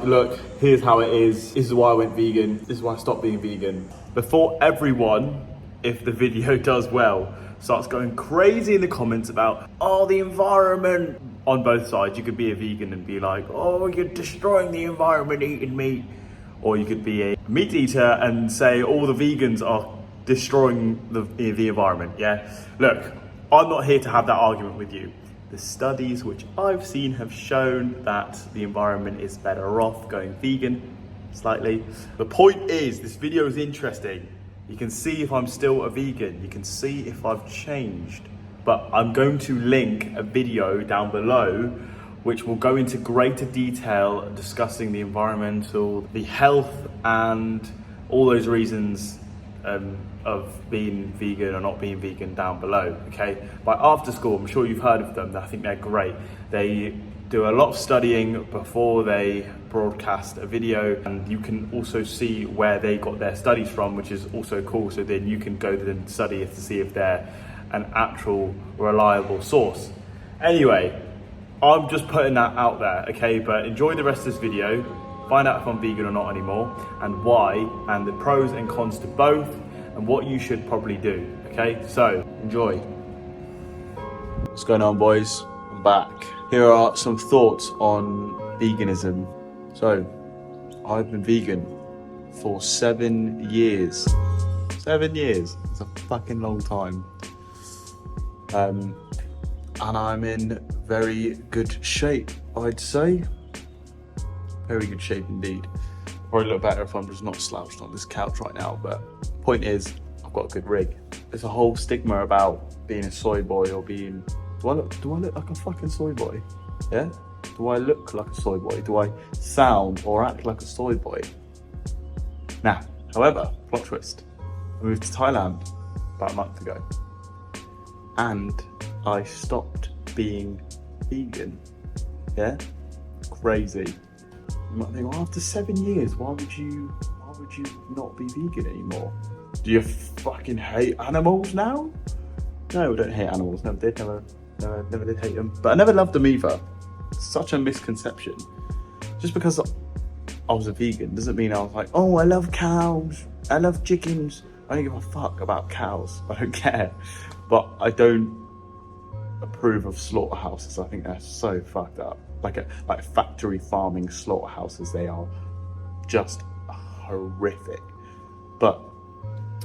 look, here's how it is. This is why I went vegan. This is why I stopped being vegan. Before everyone, if the video does well, starts going crazy in the comments about, oh, the environment. On both sides, you could be a vegan and be like, oh, you're destroying the environment eating meat. Or you could be a meat eater and say all the vegans are destroying the environment, yeah? Look, I'm not here to have that argument with you. The studies which I've seen have shown that the environment is better off going vegan, slightly. The point is, this video is interesting. You can see if I'm still a vegan. You can see if I've changed. But I'm going to link a video down below which will go into greater detail discussing the environmental, the health, and all those reasons of being vegan or not being vegan down below, okay? By After School, I'm sure you've heard of them. I think they're great. They do a lot of studying before they broadcast a video, and you can also see where they got their studies from, which is also cool. So then you can go and study it to see if they're an actual reliable source. Anyway, I'm just putting that out there, okay? But enjoy the rest of this video, find out if I'm vegan or not anymore, and why, and the pros and cons to both, and what you should probably do, okay? So, enjoy. What's going on, boys? I'm back. Here are some thoughts on veganism. So, I've been vegan for 7 years. 7 years, it's a fucking long time. And I'm in very good shape, I'd say. Very good shape indeed. Probably look better if I'm just not slouched on this couch right now, but point is, I've got a good rig. There's a whole stigma about being a soy boy or being, do I look like a fucking soy boy? Yeah? Do I look like a soy boy? Do I sound or act like a soy boy? Nah, however, plot twist. I moved to Thailand about a month ago, and I stopped being vegan. Yeah? Crazy. You might think, well, after 7 years, why would you not be vegan anymore? Do you fucking hate animals now? No, we don't hate animals. Never did. Never did hate them. But I never loved them either. Such a misconception. Just because I was a vegan doesn't mean I was like, oh, I love cows. I love chickens. I don't give a fuck about cows. I don't care. But I don't approve of slaughterhouses. I think they're so fucked up. Like factory farming slaughterhouses, they are just horrific. But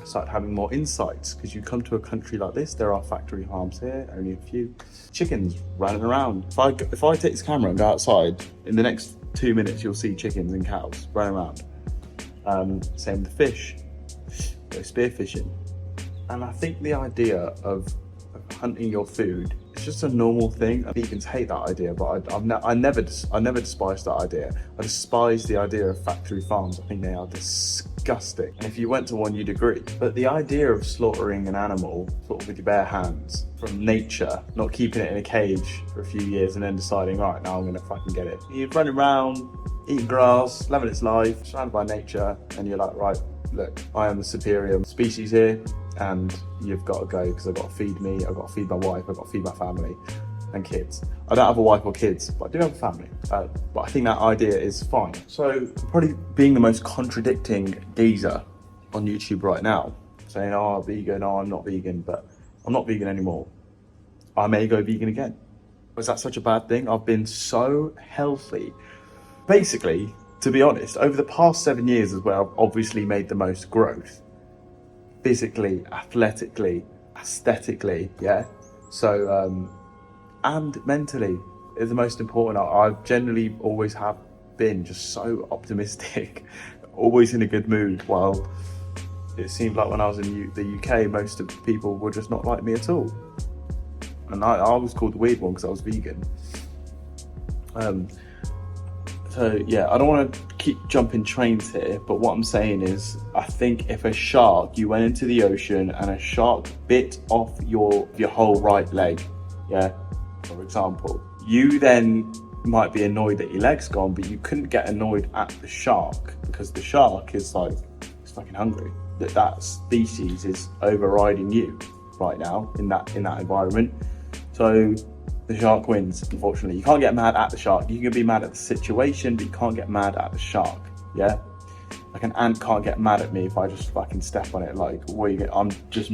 I started having more insights, because you come to a country like this, there are factory farms here, only a few. Chickens running around. If I take this camera and go outside, in the next 2 minutes you'll see chickens and cows running around. Same with fish. Go spearfishing. And I think the idea of hunting your food, it's just a normal thing. Vegans hate that idea, but I never despised that idea. I despise the idea of factory farms. I think they are disgusting. And if you went to one, you'd agree. But the idea of slaughtering an animal sort of with your bare hands from nature, not keeping it in a cage for a few years and then deciding, right, now I'm gonna fucking get it. You're running around, eating grass, loving its life, surrounded by nature, and you're like, right, look, I am the superior species here, and you've got to go, because I've got to feed me, I've got to feed my wife, I've got to feed my family and kids. I don't have a wife or kids, but I do have a family. But I think that idea is fine. So probably being the most contradicting geezer on YouTube right now, saying, oh, I'm vegan, oh, I'm not vegan, but I'm not vegan anymore. I may go vegan again. Was that such a bad thing? I've been so healthy. Basically, to be honest, over the past 7 years is where I've obviously made the most growth. Physically, athletically, aesthetically, yeah? So, and mentally is the most important. I generally always have been just so optimistic, always in a good mood, while it seemed like when I was in the UK, most of the people were just not like me at all. And I was called the weird one because I was vegan. So yeah, I don't want to keep jumping trains here, but what I'm saying is, I think if a shark, you went into the ocean and a shark bit off your whole right leg, yeah, for example, you then might be annoyed that your leg's gone, but you couldn't get annoyed at the shark, because the shark is like, it's fucking hungry. That species is overriding you right now in that environment. So the shark wins, unfortunately. You can't get mad at the shark. You can be mad at the situation, but you can't get mad at the shark, yeah? Like an ant can't get mad at me if I just fucking step on it. Like, I'm just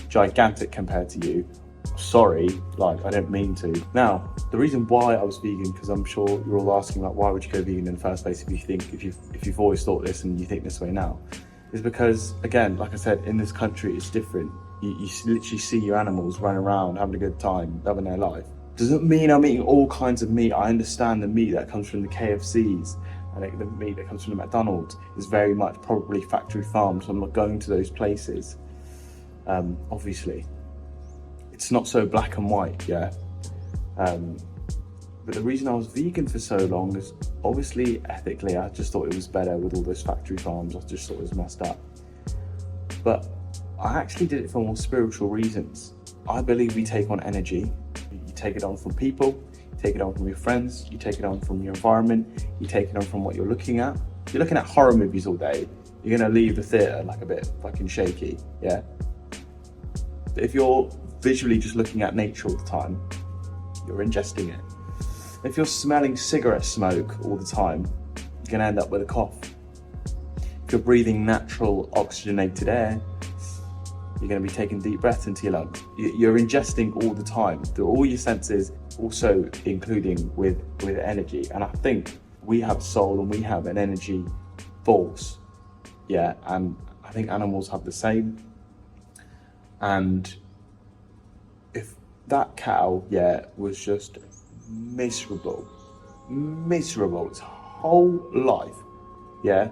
gigantic compared to you. Sorry, like, I don't mean to. Now, the reason why I was vegan, because I'm sure you're all asking, like, why would you go vegan in the first place if you've always thought this and you think this way now, is because, again, like I said, in this country, it's different. You literally see your animals running around, having a good time, loving their life. Doesn't mean I'm eating all kinds of meat. I understand the meat that comes from the KFCs and the meat that comes from the McDonald's is very much probably factory farmed, so I'm not going to those places. Obviously, it's not so black and white, yeah? But the reason I was vegan for so long is obviously ethically, I just thought it was better with all those factory farms. I just thought it was messed up. But I actually did it for more spiritual reasons. I believe we take on energy. You take it on from people, you take it on from your friends, you take it on from your environment, you take it on from what you're looking at. If you're looking at horror movies all day, you're gonna leave the theatre like a bit fucking shaky, yeah? But if you're visually just looking at nature all the time, you're ingesting it. If you're smelling cigarette smoke all the time, you're gonna end up with a cough. If you're breathing natural oxygenated air, you're going to be taking deep breaths into your lungs. You're ingesting all the time through all your senses, also including with energy. And I think we have a soul and we have an energy force, yeah. And I think animals have the same. And if that cow, yeah, was just miserable its whole life, yeah,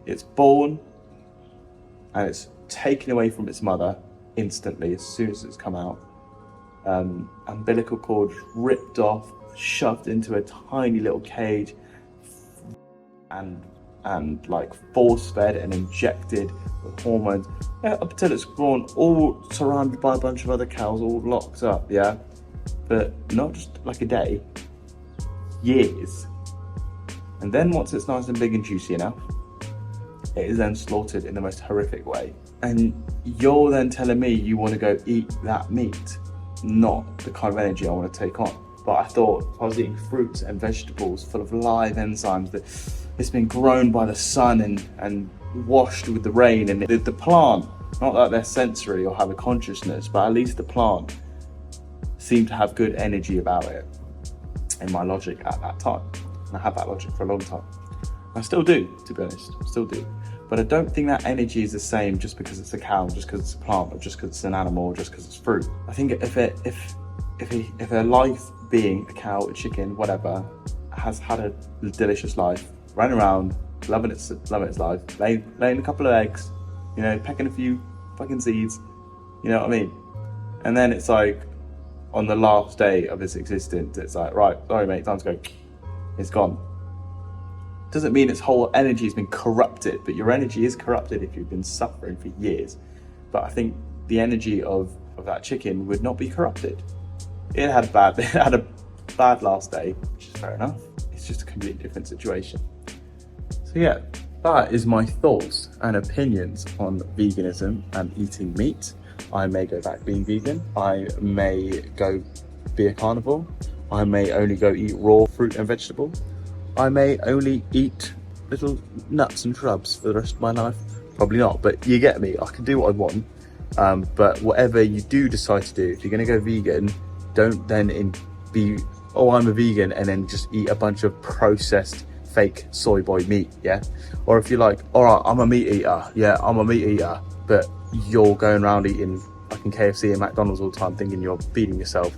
it's born and it's taken away from its mother instantly as soon as it's come out. Umbilical cord ripped off, shoved into a tiny little cage, and like force fed and injected with hormones, yeah, up until it's grown, all surrounded by a bunch of other cows, all locked up, yeah. But not just like a day, years. And then once it's nice and big and juicy enough, it is then slaughtered in the most horrific way. And you're then telling me you want to go eat that meat, not the kind of energy I want to take on. But I thought if I was eating fruits and vegetables full of live enzymes, that it's been grown by the sun and washed with the rain, and the plant, not that they're sensory or have a consciousness, but at least the plant seemed to have good energy about it in my logic at that time. And I had that logic for a long time. I still do, to be honest, still do. But I don't think that energy is the same just because it's a cow, just because it's a plant, or just because it's an animal, or just because it's fruit. I think if a life being, a cow, a chicken, whatever, has had a delicious life, running around, loving its life, laying a couple of eggs, you know, pecking a few fucking seeds, you know what I mean? And then it's like, on the last day of its existence, it's like, right, sorry mate, time to go. It's gone. Doesn't mean its whole energy has been corrupted, but your energy is corrupted if you've been suffering for years. But I think the energy of that chicken would not be corrupted. It had a bad last day, which is fair enough. It's just a completely different situation. So yeah, that is my thoughts and opinions on veganism and eating meat. I may go back being vegan. I may go be a carnivore. I may only go eat raw fruit and vegetable. I may only eat little nuts and shrubs for the rest of my life. Probably not, but you get me. I can do what I want. But whatever you do decide to do, if you're going to go vegan, don't then be, oh, I'm a vegan, and then just eat a bunch of processed fake soy boy meat, yeah? Or if you're like, all right, I'm a meat eater. Yeah, I'm a meat eater. But you're going around eating fucking KFC and McDonald's all the time thinking you're feeding yourself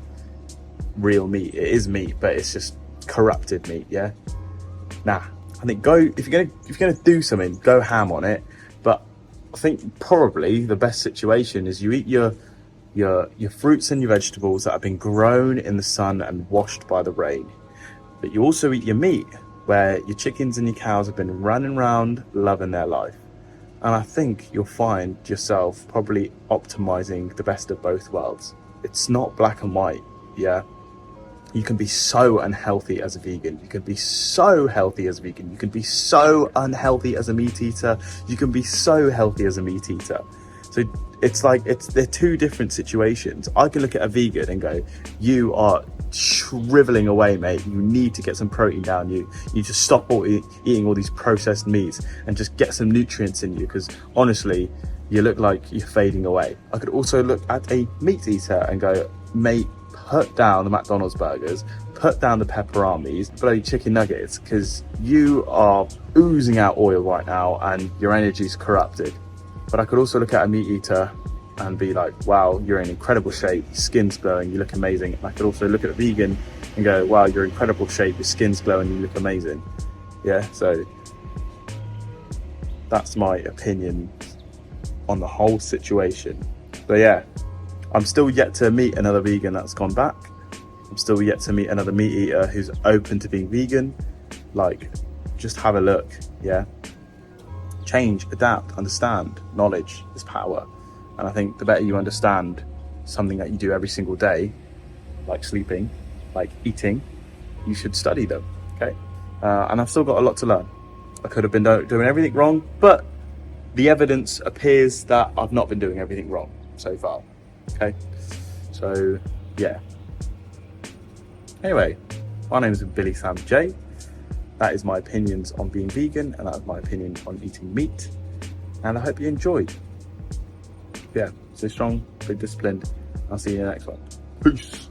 real meat. It is meat, but it's just corrupted meat, yeah? Nah, I think if you're gonna do something, go ham on it. But I think probably the best situation is you eat your fruits and your vegetables that have been grown in the sun and washed by the rain. But you also eat your meat, where your chickens and your cows have been running around loving their life. And I think you'll find yourself probably optimizing the best of both worlds. It's not black and white, yeah? You can be so unhealthy as a vegan. You can be so healthy as a vegan. You can be so unhealthy as a meat eater. You can be so healthy as a meat eater. So they're two different situations. I can look at a vegan and go, you are shriveling away, mate. You need to get some protein down you. You just stop eating all these processed meats and just get some nutrients in you, because honestly, you look like you're fading away. I could also look at a meat eater and go, mate, put down the McDonald's burgers, put down the pepperonis, bloody chicken nuggets, because you are oozing out oil right now and your energy's corrupted. But I could also look at a meat eater and be like, wow, you're in incredible shape, your skin's glowing, you look amazing. And I could also look at a vegan and go, wow, you're in incredible shape, your skin's glowing, you look amazing. Yeah, so that's my opinion on the whole situation. But yeah, I'm still yet to meet another vegan that's gone back. I'm still yet to meet another meat eater who's open to being vegan. Like, just have a look, yeah? Change, adapt, understand. Knowledge is power. And I think the better you understand something that you do every single day, like sleeping, like eating, you should study them, okay? And I've still got a lot to learn. I could have been doing everything wrong, but the evidence appears that I've not been doing everything wrong so far, okay? So, yeah. Anyway, my name is Billy Sam J. That is my opinions on being vegan, and that is my opinion on eating meat. And I hope you enjoyed. Yeah, stay strong, be disciplined. I'll see you in the next one. Peace.